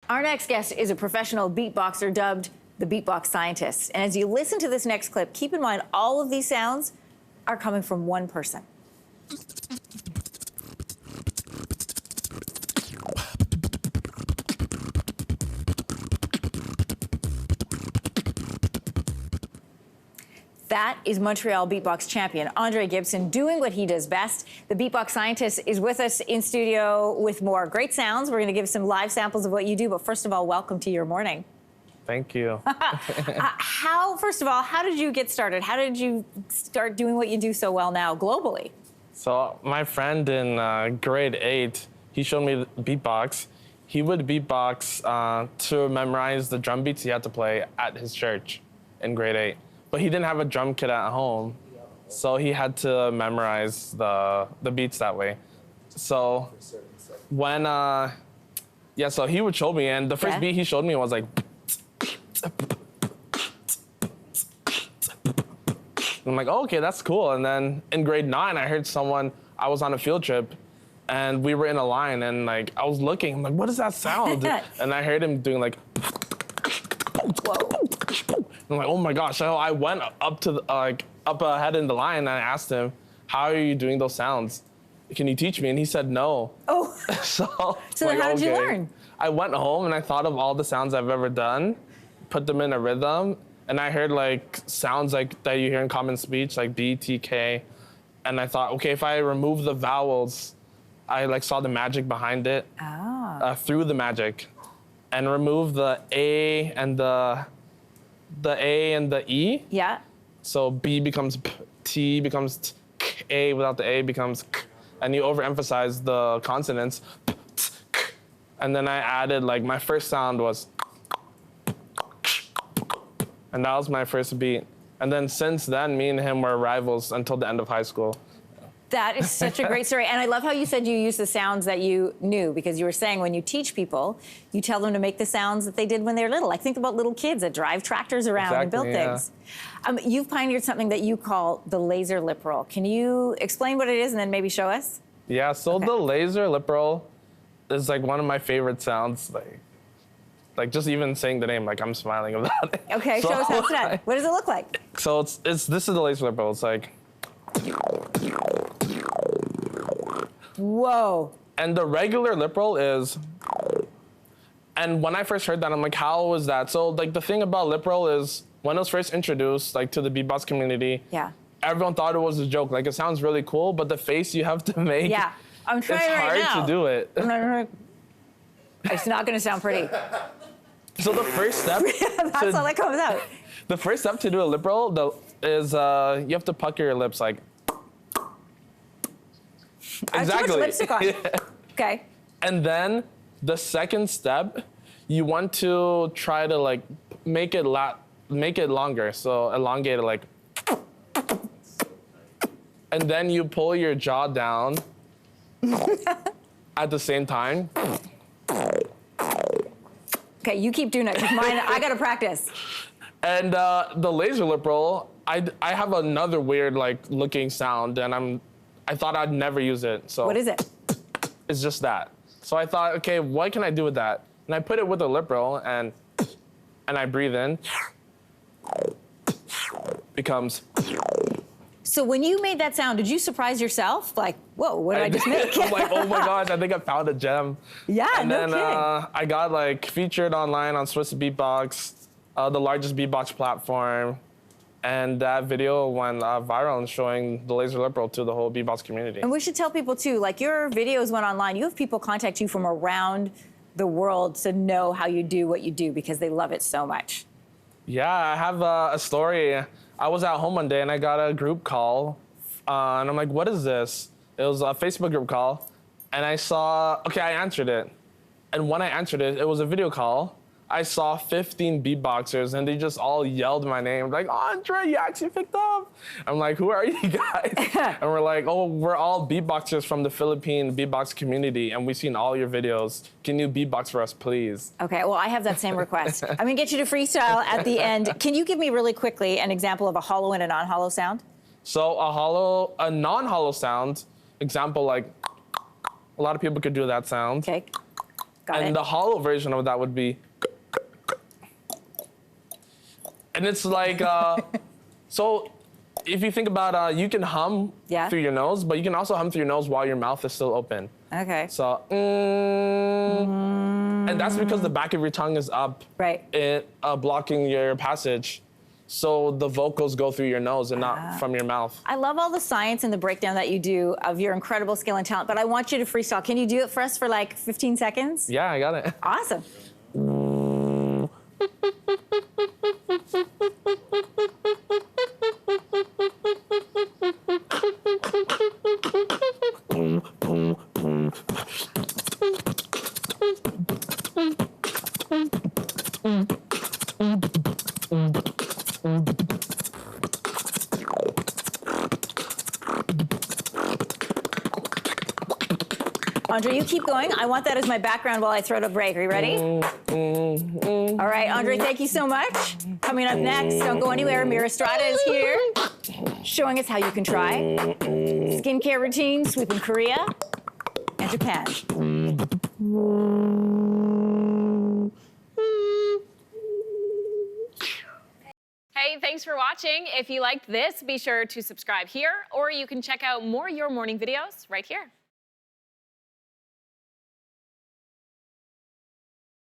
Our next guest is a professional beatboxer dubbed the Beatbox Scientist. And as you listen to this next clip, keep in mind all of these sounds are coming from one person. That is Montreal beatbox champion Andre Gibson doing what he does best. The Beatbox Scientist is with us in studio with more great sounds. We're going to give some live samples of what you do, but first of all, welcome to your morning. Thank you. First of all, how did you get started? How did you start doing what you do so well now globally? So my friend in grade 8, he showed me beatbox. He would beatbox to memorize the drum beats he had to play at his church in grade 8. But he didn't have a drum kit at home, so he had to memorize the beats that way. So when, so he would show me, and the first beat he showed me was like, I'm like, oh, okay, that's cool. And then in grade 9, I heard someone, I was on a field trip, and we were in a line, and like, I was looking, I'm like, what does that sound? And I heard him doing like, whoa. I'm like, oh my gosh. So I went up to up ahead in the line and I asked him, how are you doing those sounds? Can you teach me? And he said no. Oh. So then how did you learn? I went home and I thought of all the sounds I've ever done, put them in a rhythm, and I heard like sounds like that you hear in common speech, like B, T, K. And I thought, okay, if I remove the vowels, I like saw the magic behind it through the magic, and remove the A and the A and the E. Yeah. So B becomes P, T becomes T, K, A without the A becomes K, and you overemphasize the consonants. P, T, K. And then I added, like, my first sound was, and that was my first beat. And then since then, me and him were rivals until the end of high school. That is such a great story. And I love how you said you use the sounds that you knew, because you were saying when you teach people, you tell them to make the sounds that they did when they were little. Like, think about little kids that drive tractors around and build things. You've pioneered something that you call the laser lip roll. Can you explain what it is and then maybe show us? Yeah, so the laser lip roll is like one of my favorite sounds. Like just even saying the name, like I'm smiling about it. Okay, show us how it's done. What does it look like? So this is the laser lip roll. It's like, whoa. And the regular lip roll is, and when I first heard that, I'm like, how was that? So like the thing about lip roll is when it was first introduced like to the beatbox community, everyone thought it was a joke. Like it sounds really cool, but the face you have to make, I'm trying it's right now. hard to do it. It's not gonna sound pretty. So the first step, that's all that comes out. The first step to do a lip roll is you have to pucker your lips like. Exactly. Too much lipstick on. Okay. And then the second step, you want to try to like make it longer, so elongate it like. And then you pull your jaw down at the same time. Okay, you keep doing it, because mine, I gotta practice. And the laser lip roll, I have another weird like looking sound, and I thought I'd never use it. So what is it? It's just that. So I thought, okay, what can I do with that? And I put it with a lip roll, and I breathe in. Becomes. So when you made that sound, did you surprise yourself? Like, whoa, what did I just make? I'm like, oh my gosh, I think I found a gem. Yeah, and no then, kidding. I got like featured online on Swiss Beatbox, the largest beatbox platform. And that video went viral and showing the laser lip roll to the whole beatbox community. And we should tell people too, like your videos went online. You have people contact you from around the world to know how you do what you do because they love it so much. Yeah, I have a story. I was at home one day and I got a group call, and I'm like, what is this? It was a Facebook group call, and I saw, okay, I answered it. And when I answered it, it was a video call. I saw 15 beatboxers, and they just all yelled my name, like, Andre, you actually picked up. I'm like, who are you guys? And we're like, oh, we're all beatboxers from the Philippine beatbox community, and we've seen all your videos. Can you beatbox for us, please? Okay, well, I have that same request. I'm gonna get you to freestyle at the end. Can you give me really quickly an example of a hollow and a non-hollow sound? So a non-hollow sound, example, like, a lot of people could do that sound. Okay. Got and it. the hollow version of that would be, and it's like, so if you think about, you can hum through your nose, but you can also hum through your nose while your mouth is still open. Okay. So, and that's because the back of your tongue is up, right? Blocking your passage. So the vocals go through your nose and not from your mouth. I love all the science and the breakdown that you do of your incredible skill and talent, but I want you to freestyle. Can you do it for us for like 15 seconds? Yeah, I got it. Awesome. Andre, you keep going. I want that as my background while I throw to break. Are you ready? All right, Andre, thank you so much. Coming up next, don't go anywhere. Mira Estrada is here, showing us how you can try skincare routines, sweeping Korea and Japan. Hey, thanks for watching. If you liked this, be sure to subscribe here, or you can check out more Your Morning videos right here.